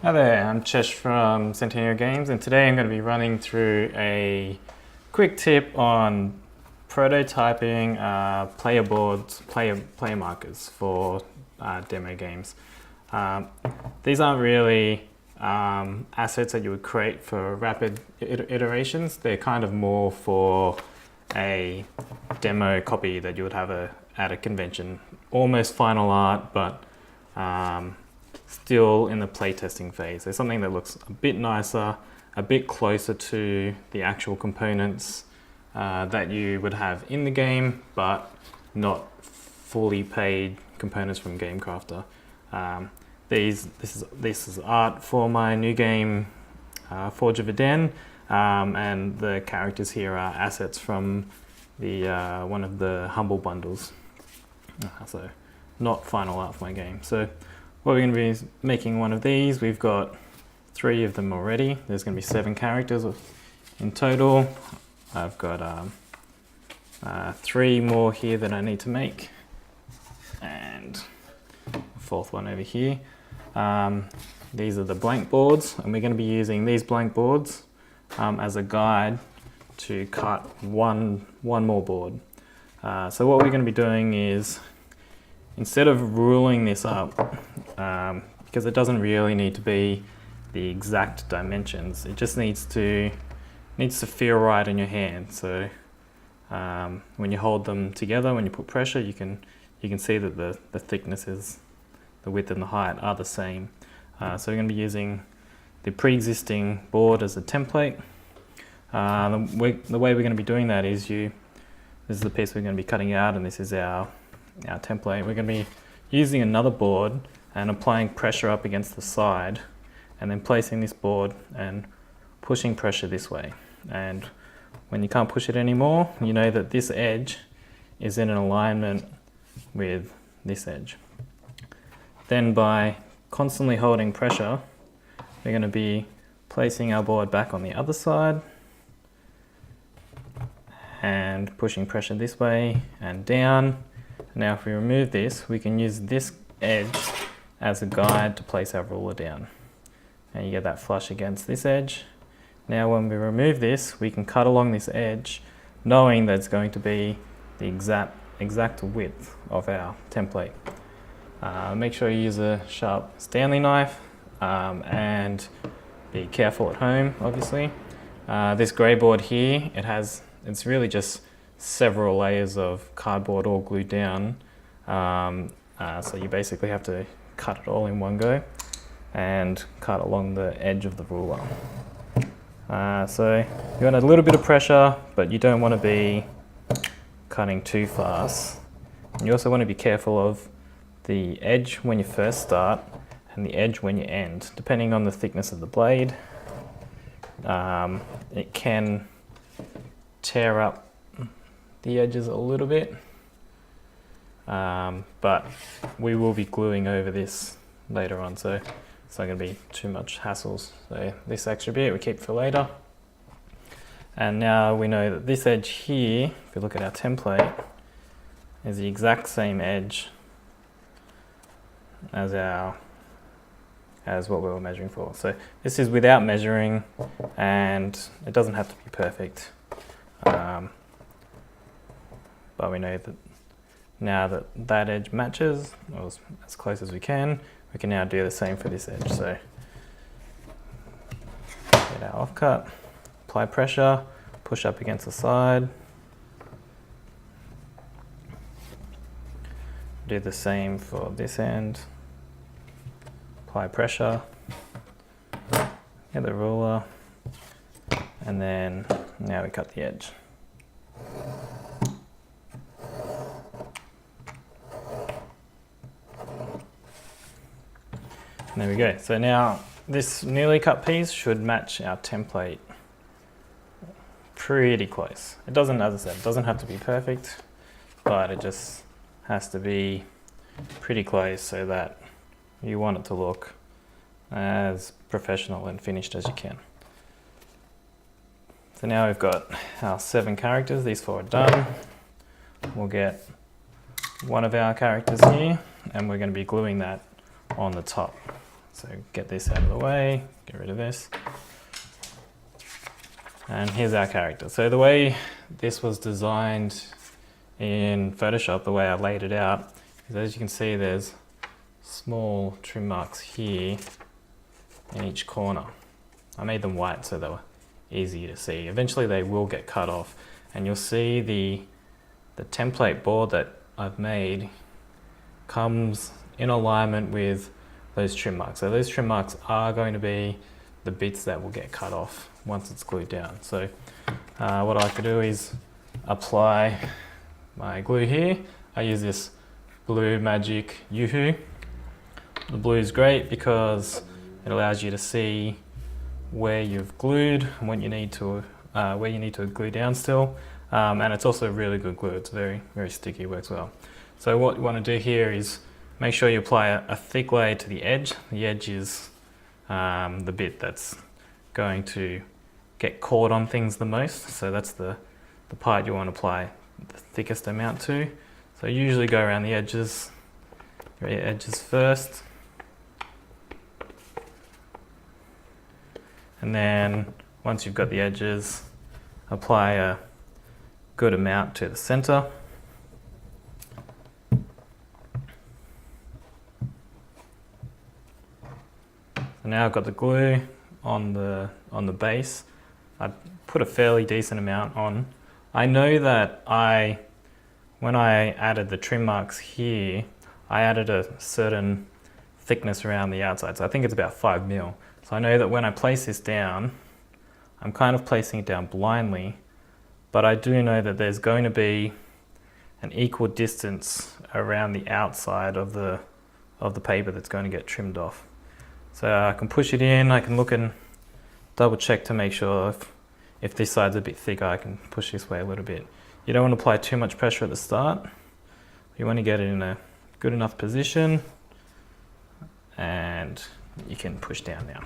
Hi there, I'm Chesh from Centennial Games, and today I'm going to be running through a quick tip on prototyping player boards, player markers for demo games. These aren't really assets that you would create for rapid iterations. They're kind of more for a demo copy that you would have at a convention. Almost final art, but still in the playtesting phase. There's something that looks a bit nicer, a bit closer to the actual components that you would have in the game, but not fully paid components from GameCrafter. This is art for my new game, Forge of Eden, and the characters here are assets from the one of the Humble bundles. So not final art for my game. So what we're going to be is making one of these. We've got 3 of them already. There's going to be 7 characters in total. I've got 3 more here that I need to make, and a 4th one over here. These are the blank boards, and we're going to be using these blank boards as a guide to cut one more board. So what we're going to be doing is, instead of ruling this up, because it doesn't really need to be the exact dimensions, it just needs to feel right in your hand. So when you hold them together, when you put pressure, you can see that the thicknesses, the width and the height are the same. So we're going to be using the pre-existing board as a template. The way we're going to be doing that is this is the piece we're going to be cutting out, and this is our template. We're going to be using another board and applying pressure up against the side, and then placing this board and pushing pressure this way. And when you can't push it anymore, you know that this edge is in an alignment with this edge. Then by constantly holding pressure, we're going to be placing our board back on the other side and pushing pressure this way and down. Now if we remove this, we can use this edge as a guide to place our ruler down. And you get that flush against this edge. Now when we remove this, we can cut along this edge, knowing that it's going to be the exact width of our template. Make sure you use a sharp Stanley knife, and be careful at home, obviously. This grey board here, it's really just several layers of cardboard all glued down, so you basically have to cut it all in one go and cut along the edge of the ruler. So you want a little bit of pressure, but you don't want to be cutting too fast. And you also want to be careful of the edge when you first start and the edge when you end. Depending on the thickness of the blade, it can tear up the edges a little bit, but we will be gluing over this later on, so it's not going to be too much hassles. So this extra bit we keep for later. And now we know that this edge here, if you look at our template, is the exact same edge as what we were measuring for. So this is without measuring, and it doesn't have to be perfect. But we know that now that edge matches, or as close as we can now do the same for this edge. So get our offcut, apply pressure, push up against the side. Do the same for this end. Apply pressure, get the ruler, and then now we cut the edge. There we go. So now this newly cut piece should match our template pretty close. It doesn't, as I said, it doesn't have to be perfect, but it just has to be pretty close so that you want it to look as professional and finished as you can. So now we've got our 7 characters. These 4 are done. We'll get one of our characters here, and we're going to be gluing that on the top. So get this out of the way, get rid of this. And here's our character. So the way this was designed in Photoshop, the way I laid it out, is as you can see there's small trim marks here in each corner. I made them white so they were easy to see. Eventually they will get cut off, and you'll see the template board that I've made comes in alignment with those trim marks. So those trim marks are going to be the bits that will get cut off once it's glued down. So what I like to do is apply my glue here. I use this Blue Magic Yoo-hoo. The blue is great because it allows you to see where you've glued and what you need to where you need to glue down still, and it's also really good glue. It's very sticky, works well. So what you want to do here is make sure you apply a thick layer to the edge. The edge is the bit that's going to get caught on things the most, so that's the part you want to apply the thickest amount to. So usually go around the edges, your edges first, and then once you've got the edges, apply a good amount to the center. So now I've got the glue on the base. I put a fairly decent amount on. I know that when I added the trim marks here, I added a certain thickness around the outside. So I think it's about 5 mil. So I know that when I place this down, I'm kind of placing it down blindly, but I do know that there's going to be an equal distance around the outside of the paper that's going to get trimmed off. So I can push it in, I can look and double check to make sure if this side's a bit thicker, I can push this way a little bit. You don't want to apply too much pressure at the start. You want to get it in a good enough position, and you can push down now.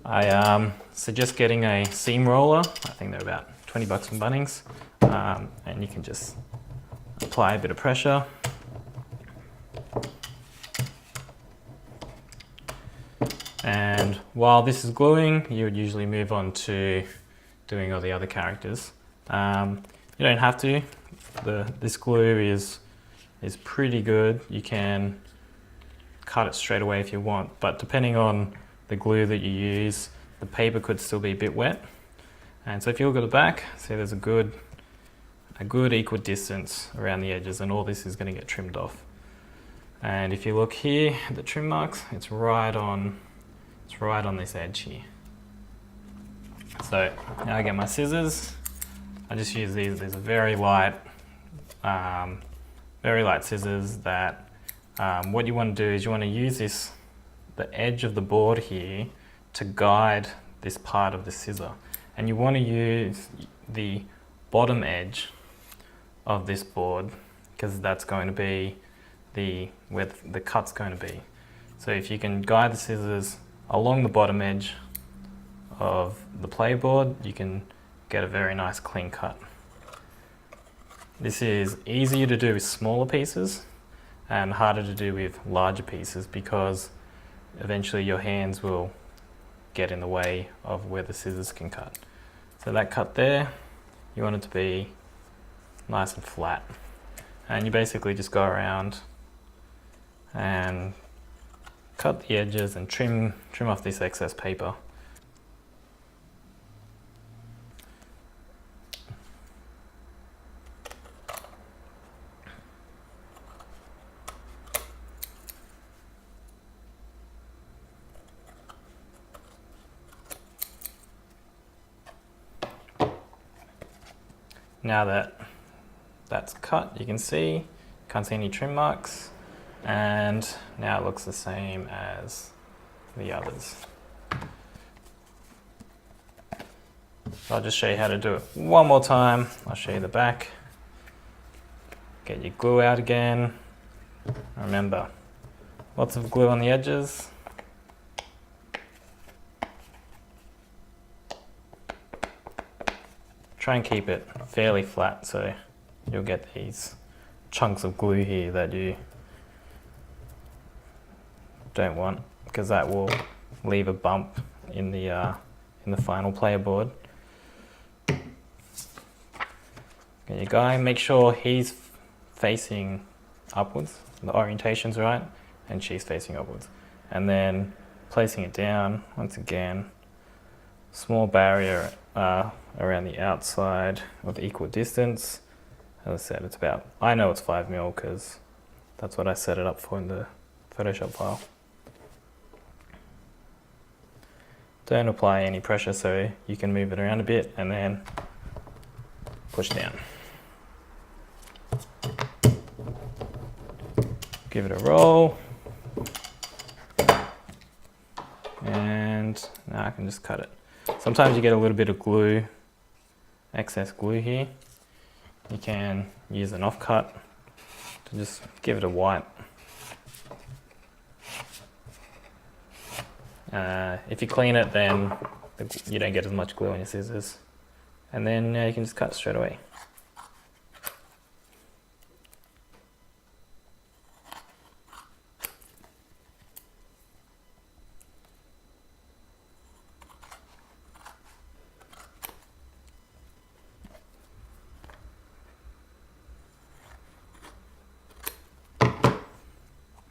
I suggest getting a seam roller. I think they're about 20 bucks from Bunnings, and you can just apply a bit of pressure. And while this is gluing, you would usually move on to doing all the other characters. You don't have to. This glue is pretty good. You can cut it straight away if you want, but depending on the glue that you use, the paper could still be a bit wet. And so if you look at the back, see there's a good equal distance around the edges, and all this is going to get trimmed off. And if you look here at the trim marks, it's right on this edge here. So now I get my scissors. I just use these. These are very light scissors that what you want to do is you want to use the edge of the board here to guide this part of the scissor. And you want to use the bottom edge of this board because that's going to be where the cut's going to be. So if you can guide the scissors along the bottom edge of the playboard, you can get a very nice clean cut. This is easier to do with smaller pieces and harder to do with larger pieces because eventually your hands will get in the way of where the scissors can cut. So that cut there, you want it to be nice and flat. And you basically just go around and cut the edges and trim off this excess paper. Now that that's cut, you can see, can't see any trim marks, and now it looks the same as the others. So I'll just show you how to do it one more time. I'll show you the back. Get your glue out again. Remember, lots of glue on the edges. Try and keep it fairly flat so you'll get these chunks of glue here that you don't want, because that will leave a bump in the final player board. Get your guy, make sure he's facing upwards, the orientation's right, and she's facing upwards. And then placing it down, once again, small barrier around the outside of equal distance. As I said, it's about, I know it's 5 mil because that's what I set it up for in the Photoshop file. Don't apply any pressure, so you can move it around a bit and then push down. Give it a roll. And now I can just cut it. Sometimes you get a little bit of glue, excess glue here. You can use an offcut to just give it a wipe. If you clean it, then you don't get as much glue on your scissors. And then you can just cut straight away.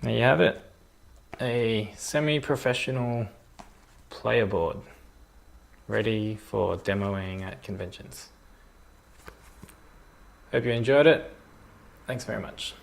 There you have it, a semi-professional player board ready for demoing at conventions. Hope you enjoyed it. Thanks very much.